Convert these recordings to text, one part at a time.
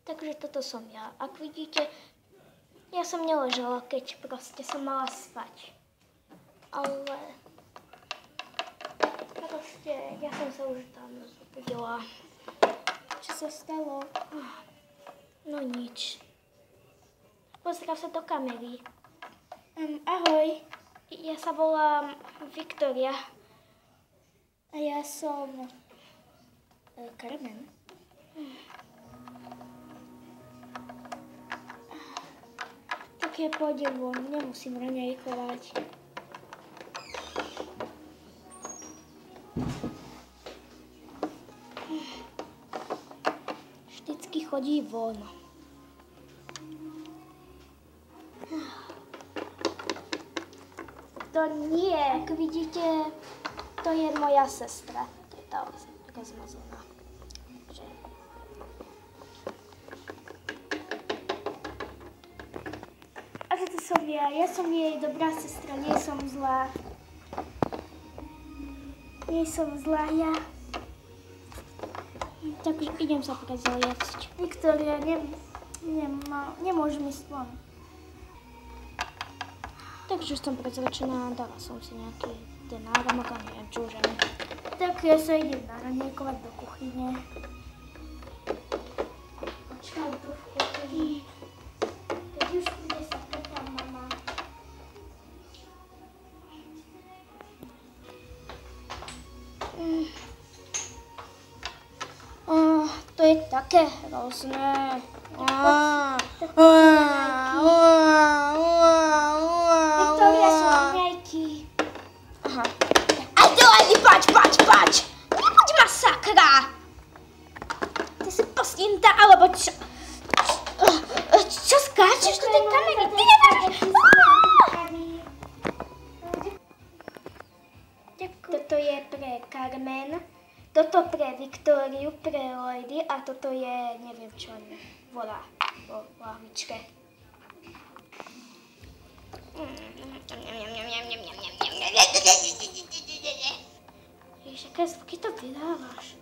Takže toto som ja. Ak vidíte, ja som neležala, keď proste som mala spať. Ale proste ja som sa už tam zobudila. Čo sa stalo? No nič. Pozdrav sa do kamery. Ahoj. Ja sa volám Viktória. A ja som Carmen. Tak ja pôjdem von, nemusím raňajkovať. Vždycky chodí von. To nie, jak vidíte, to je moja sestra. To je tá rozmazaná. A toto som ja. Ja som jej dobrá sestra, nie som zlá. Nie som zlá ja. Takže idem sa prezliecť. Viktória, nemôžem ísť von. Takže už som prezlečená, dala som si nejaký ten náramok a neviem čo už ani. Tak ja sa idem naraňajkovať do kuchyne. Počkaj tu v kuchyni. Keď už bude sa pýtam mama. To je také hrozné. Viktória, sú raňajky. Aha. Aj ty, pač! Nebuď masakra! Ty si postihnutá, alebo čo? Čo skáčeš do tej kamery? Ty nemáš... Toto je pre Carmen, toto pre Viktóriu, pre Lady a toto je, neviem čo oni volá vo lahvičke. Ježiš, aké zvuky to vydávaš?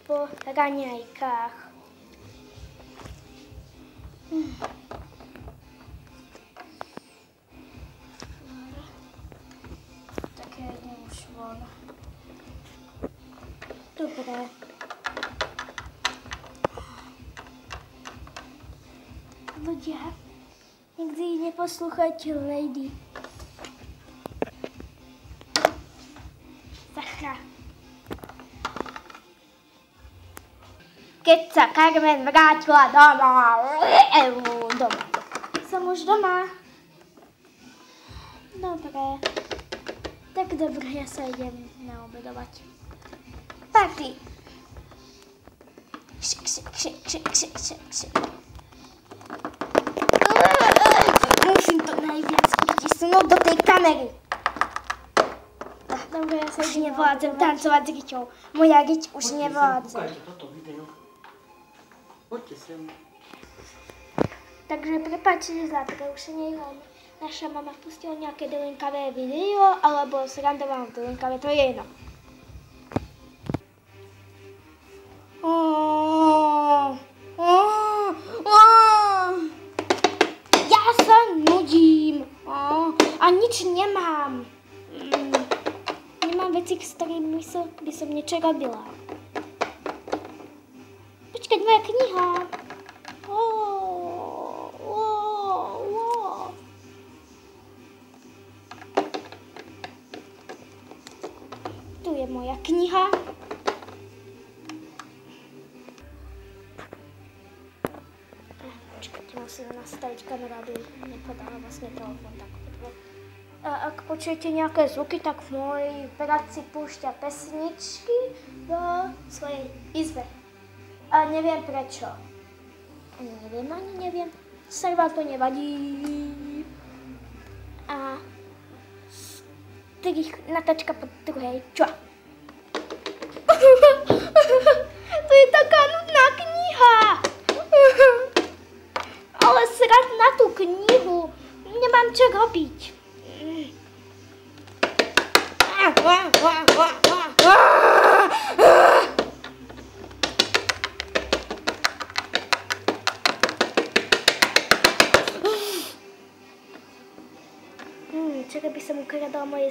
Po raňajkách. Také idem už von. Dobre. Ľudia, nikdy neposlúchajte Lady. Sachra. Keď sa Carmen vrátila doma. Som už doma. Dobre. Tak dobre, ja sa idem naobedovať. Party. Šik. Musím to najviac vytisnúť do tej kamery. Dobre, ja sa už nevládzem tancovať s Riťou. Moja Riť už nevládze. Toto video. Poďte sem. Takže prepáčte za prerušenie, len naša mama pustila nejaké dolinkavé video, alebo srandovala v dolinkavé, to je jedno. Ja sa nudím a nič nemám. Nemám veci, s ktorými by som niečo robila. Počkať, moja kniha. Tu je moja kniha. Počkajte, musím nastaviť kameru, aby nepadala vlastne telefón tak. A ak počujete nejaké zvuky, tak môj brat si púšťa pesničky do svojej izbe. A neviem prečo. Ani neviem. Serva to nevadí. A strich natáčka po druhej. Čo? To je taká nudná kniha. Ale srad na tú knihu. Nemám čo robiť.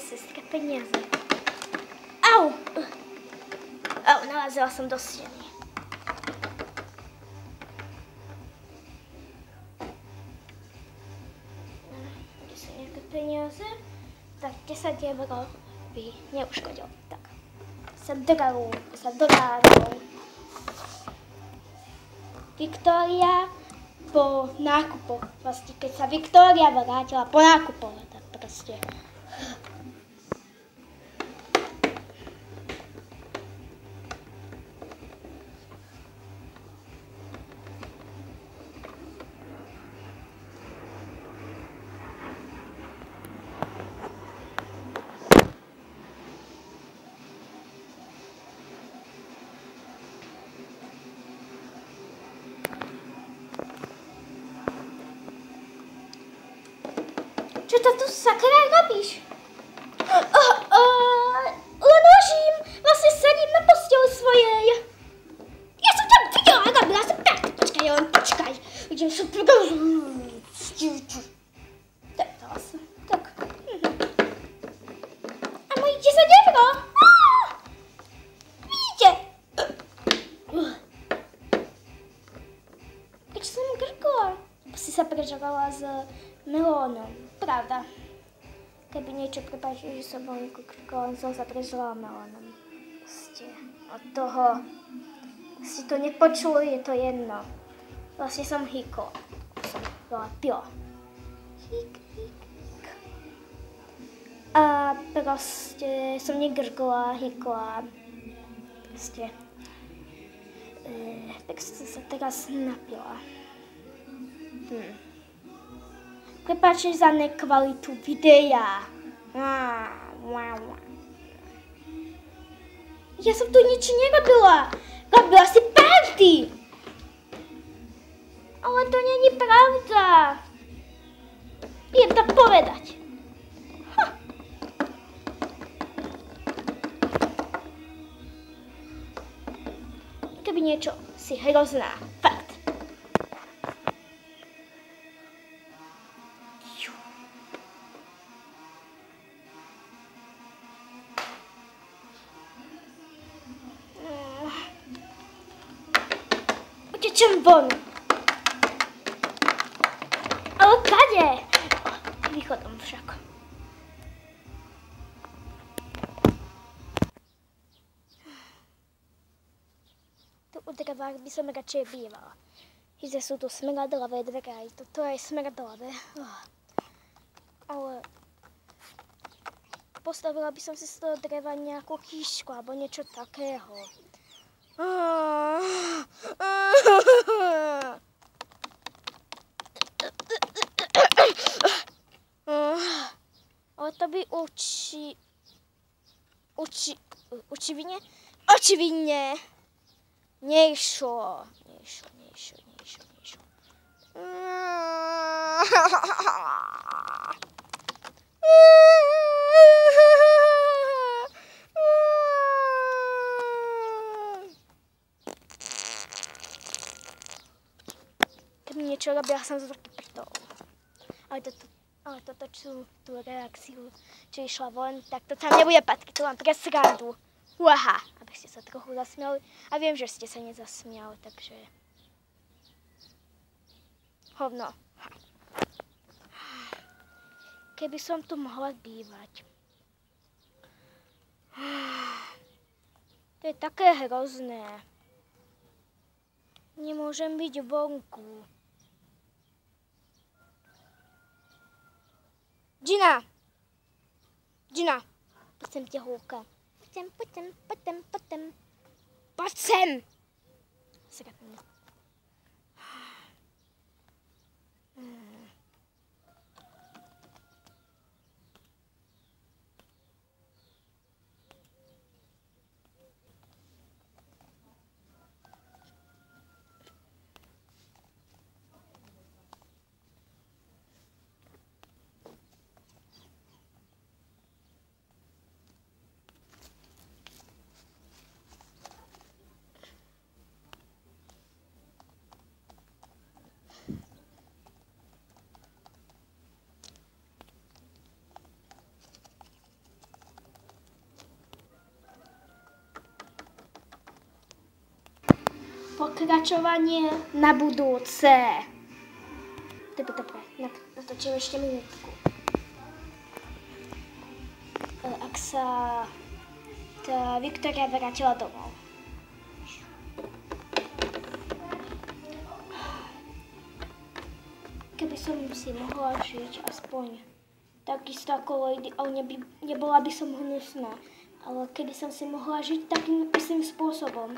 sestre peniaze. Au! Au, narazila som do steny. Kde sú nejaké peniaze? Tak 10 € by neuškodil. Tak. Sa dolárov. Viktória po nákupoch. Vlastne, keď sa Viktória vrátila po nákupoch, tak proste. Čo to tu sakra robíš? Ležím, vlastne sedím na posteli svojej. Ja som tam videla, robila som takto. Počkaj, len počkaj. Idem sa Tak. A moji 10 €? Vidíte? Keď som grkla, si sa prežavala s melónom. Pravda. Keby niečo, prepáčte, že som vonku krkla, som sa prežala melónom. Proste od toho si to nepočuli, je to jedno. Vlastne som hykla. Som pila. Hik. A proste som negrkla, hykla. Proste. Tak som sa teraz napila. Prepáčte za nekvalitu videa. Ja som tu nič nerobila. Robila si party. Ale to není pravda. Idem to povedať. Keby niečo, si hrozná. Fakt. Utečem von. Ale kade? Východom však. Tu u drevách by som radšej bývala. Že sú tu smradlavé dvere, aj toto je smradlavé. Ale postavila by som si z toho dreva nejakú kýšku alebo niečo takého. Ale to by očividne nešlo. Keby niečo robila som z ruky prdol. Ale toto tú reakciu, čo išla von, tak to tam nebude patriť, to len pre srandu. Uaha, aby ste sa trochu zasmiali. A viem, že ste sa nezasmiali, takže... Hovno. Keby som tu mohla bývať. To je také hrozné. Nemôžem byť vonku. Gina! Poď sem, tehúka. Poď sem! Srapne. pokračovanie na budúce. Dobre, natočím ešte minútku. Ak sa tá Viktória vrátila domov. Keby som si mohla žiť aspoň takisto ako Lady, ale nebola by som hnusná. Ale keby som si mohla žiť takým istým spôsobom.